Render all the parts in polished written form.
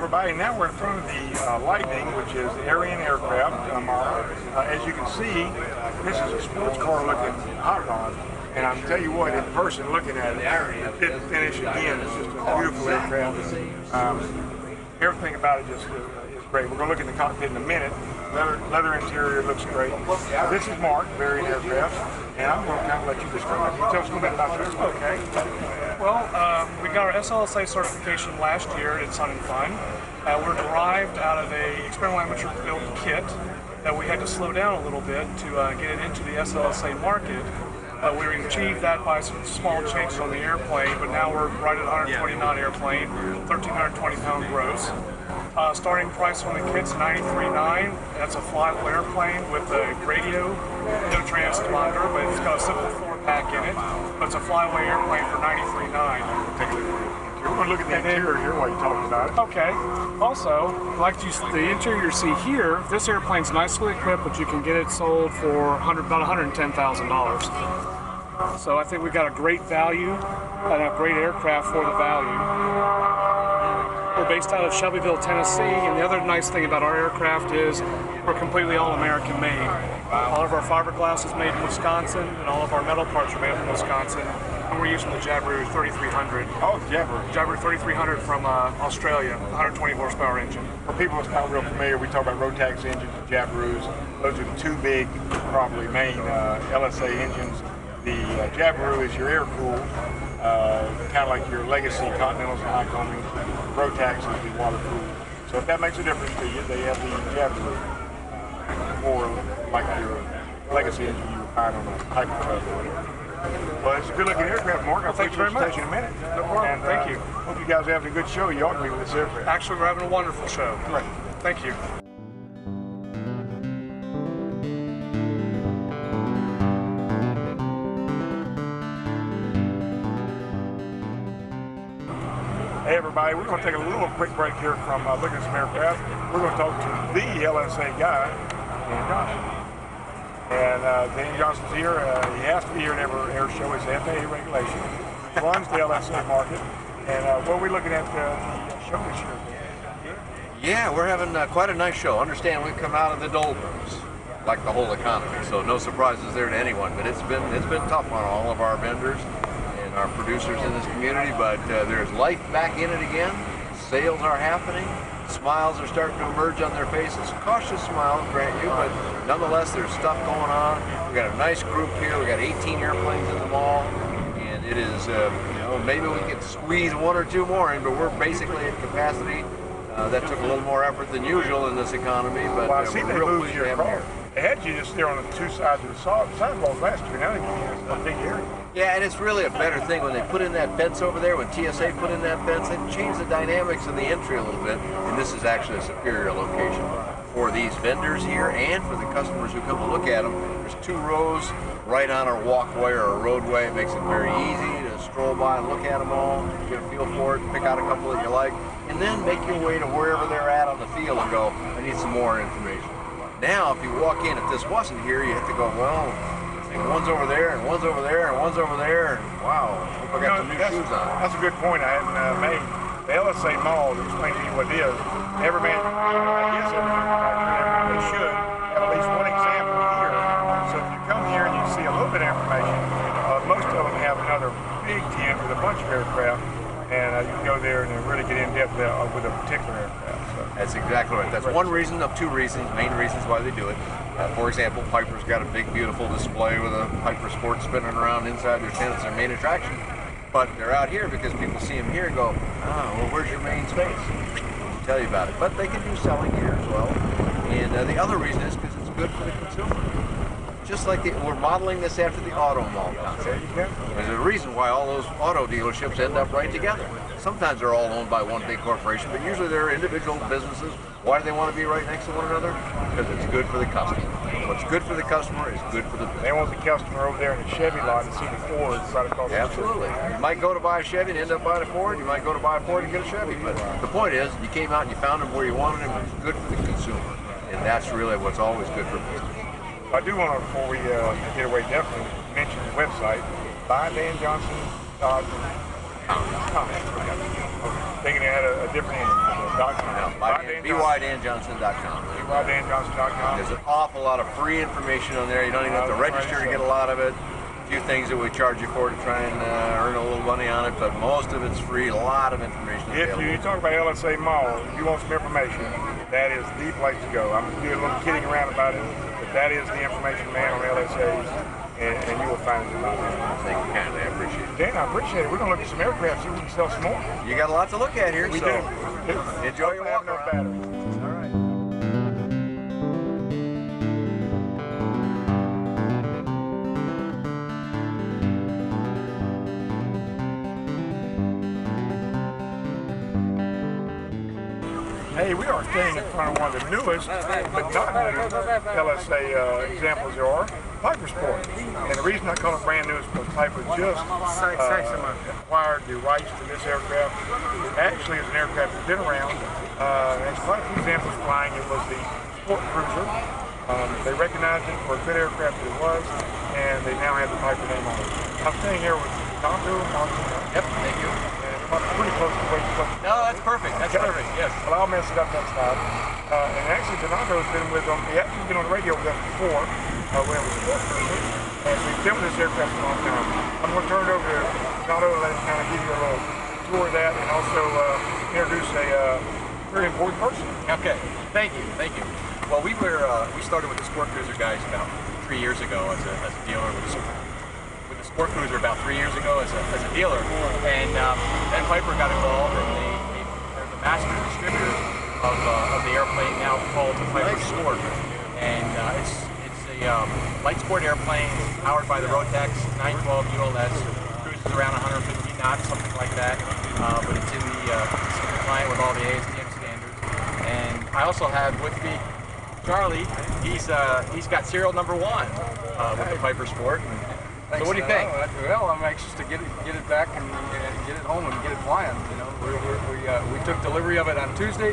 everybody, now we're in front of the Lightning, which is the Aryan aircraft model. As you can see, this is a sports car looking hot rod, and I'm tell you what, in person looking at it, fit and finish again, it's just a beautiful aircraft. Everything about it just is great. We're going to look at the cockpit in a minute. Leather interior looks great. This is Mark, Aryan aircraft, and I'm going to kind of let you describe it. Can you tell us a little bit about yours? Okay. Well, we got our SLSA certification last year at Sun and Fun. We're derived out of a experimental amateur built kit that we had to slow down a little bit to get it into the SLSA market. We achieved that by some small changes on the airplane, but now we're right at 120 knot airplane, 1,320 pound gross. Starting price on the kit's $93,900. That's a flyable airplane with a radio, no transponder, but it's got a simple floor pack in it. But it's a flyaway airplane for $93,900. We're going to look at the interior here while you're talking about it. Okay. Also, like the interior you see here, this airplane's nicely equipped, but you can get it sold for about $110,000. So I think we got a great value and a great aircraft for the value. We're based out of Shelbyville, Tennessee, and the other nice thing about our aircraft is we're completely all-American made. All of our fiberglass is made in Wisconsin, and all of our metal parts are made in Wisconsin. And we're using the Jabiru 3300. Oh, Jabiru. Jabiru 3300 from Australia, 120 horsepower engine. For people that's not real familiar, we talk about Rotax engines and Jabirus. Those are the two big, probably main LSA engines. The Jabiru is your air-cooled, kind of like your legacy Continentals and Lycomings. Rotax is the water-cooled. So if that makes a difference to you, they have the Jabiru, or like your legacy engine you would find on a hypertruck or whatever. Well, it's a good-looking aircraft, Mark. Well, thank you very much. In a minute. No problem. And, thank you. Hope you guys are having a good show. You ought to be with this aircraft. Actually, we're having a wonderful show. Right. Thank you. Hey everybody, we're going to take a little quick break here from looking at some aircraft. We're going to talk to the LSA guy, Dan Johnson. And Dan Johnson's here. He has to be here at every air show. It's FAA regulation. He runs the LSA market. And what are we looking at the show this year? Yeah, we're having quite a nice show. Understand we've come out of the doldrums, like the whole economy. So no surprises there to anyone. But it's been tough on all of our vendors and our producers in this community. But there's life back in it again. Sales are happening. Smiles are starting to emerge on their faces. Cautious smiles, grant you, but nonetheless, there's stuff going on. We got a nice group here. We got 18 airplanes in the mall, and it is, maybe we can squeeze one or two more in, but we're basically at capacity. That took a little more effort than usual in this economy, but well, I see they real moved your car. They had you just there on the two sides of the sidewalk last year. Now they give you a big area. Yeah, and it's really a better thing when they put in that fence over there, when TSA put in that fence, it changed the dynamics of the entry a little bit, and this is actually a superior location for these vendors here and for the customers who come to look at them. There's two rows right on our walkway or a roadway. It makes it very easy to stroll by and look at them all, get a feel for it, pick out a couple that you like, and then make your way to wherever they're at on the field and go, I need some more information. Now, if you walk in, if this wasn't here, you have to go, well, one's over there, and one's over there, and one's over there, and wow, hope I got some new shoes on. That's a good point I hadn't made. The LSA Mall, to explain to you what it is, every manufacturer, they should have at least one example here. So if you come here and you see a little bit of information, most of them have another big tent with a bunch of aircraft, and you can go there and really get in depth with a particular aircraft. So. That's exactly right. That's one reason of two reasons, main reasons why they do it. For example, Piper's got a big, beautiful display with a Piper Sport spinning around inside their tent. It's their main attraction. But they're out here because people see them here and go, oh, well, where's your main space? I'll tell you about it. But they can do selling here as well. And the other reason is because it's good for the consumer. Just like we're modeling this after the auto mall concept. There's a reason why all those auto dealerships end up right together. Sometimes they're all owned by one big corporation, but usually they're individual businesses. Why do they want to be right next to one another? Because it's good for the customer. What's good for the customer is good for the business. They want the customer over there in the Chevy lot to see the Ford right across the street. Absolutely. You might go to buy a Chevy and end up buying a Ford. You might go to buy a Ford and get a Chevy. But the point is, you came out and you found them where you wanted them. It's good for the consumer. And that's really what's always good for business. I do want to, before we get away, definitely mention the website, BuyDanJohnson.com. Thinking they had a different engine. ByDanJohnson.com. ByDanJohnson.com. ByDanJohnson.com. There's an awful lot of free information on there. You don't even have to register to get a lot of it. A few things that we charge you for to try and earn a little money on it, but most of it's free. A lot of information available. If you talk about LSA Mall, if you want some information, that is the place to go. I'm doing a little kidding around about it, but that is the information man on LSA's, and you will find it about there. Thank you kindly. I appreciate it. Dan, I appreciate it. We're going to look at some aircraft, see if we can sell some more. You got a lot to look at here, We so do. enjoy your walk No around. batteries. All right. Hey, we are standing in front of one of the newest, but not new LSA examples there are, Piper Sport. And the reason I call it brand new is because Piper just acquired the rights to this aircraft. It actually is an aircraft that's been around. There's quite a few examples flying. It was the Sport Cruiser. They recognized it for a good aircraft that it was, and they now have the Piper name on it. I'm staying here with Donato Martin. Yep, thank you. Pretty close to where you're supposed to be. No, that's perfect. That's perfect, yes. Well, I'll mess it up next time. And actually, Donato's been with them. He hasn't been on the radio with us before when it was Sport Cruiser. And we've been with this aircraft for a long time. I'm going to turn it over to Donato and let him kind of give you a little tour of that and also introduce a very important person. Okay, thank you. Well, we started with the Sport Cruiser guys about 3 years ago as a dealer with the Sport Cruiser about 3 years ago as a dealer, and then Piper got involved, and they're the master distributor of the airplane now called the Piper Sport, and it's a light sport airplane powered by the Rotex 912 ULS, cruises around 150 knots, something like that, but it's compliant with all the ASTM standards. And I also have with me Charlie. He's got serial number 1 with the Piper Sport. So what do you think? Well, I'm anxious to get it back and get it home and get it flying. You know, we took delivery of it on Tuesday.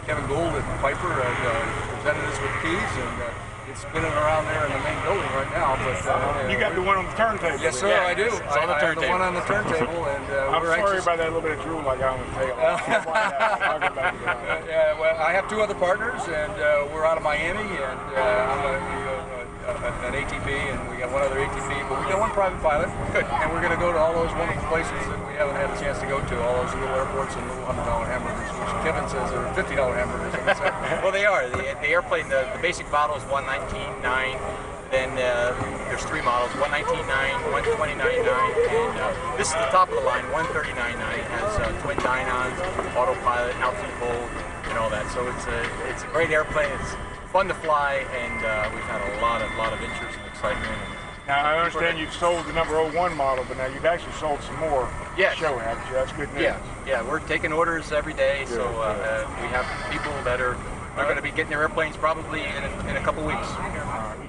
Kevin Gould at Piper presented us with keys, and it's spinning around there in the main building right now. But You got the one on the turntable. yes, sir, Yeah, I do. it's on the I have the turntable. one on the turntable, and I'm we're sorry anxious. about that little bit of drool I got on the tail. I'll get back to that. Yeah, well, I have 2 other partners, and we're out of Miami, and I'm an ATP, and we got 1 other ATP, but we got 1 private pilot. Good. And we're going to go to all those wonderful places that we haven't had a chance to go to, all those little airports and little $100 hamburgers, which Kevin says are $50 hamburgers. Well, they are. The airplane, the basic model is 119.9. Then there's 3 models, 119.9, 129.9, and this is the top of the line, 139.9. It has twin dynons, autopilot, altitude hold, and all that. So it's a great airplane. It's fun to fly, and we've had a lot of interest and excitement. Now, I understand you've sold the number 01 model, but now you've actually sold some more Yes. show, haven't you? That's good news. Yeah, we're taking orders every day, so we have people that are going to be getting their airplanes probably in a couple weeks.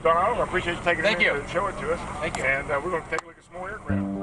Donato, I appreciate you taking a Thank minute you. to show it to us. Thank you. And we're going to take a look at some more aircraft.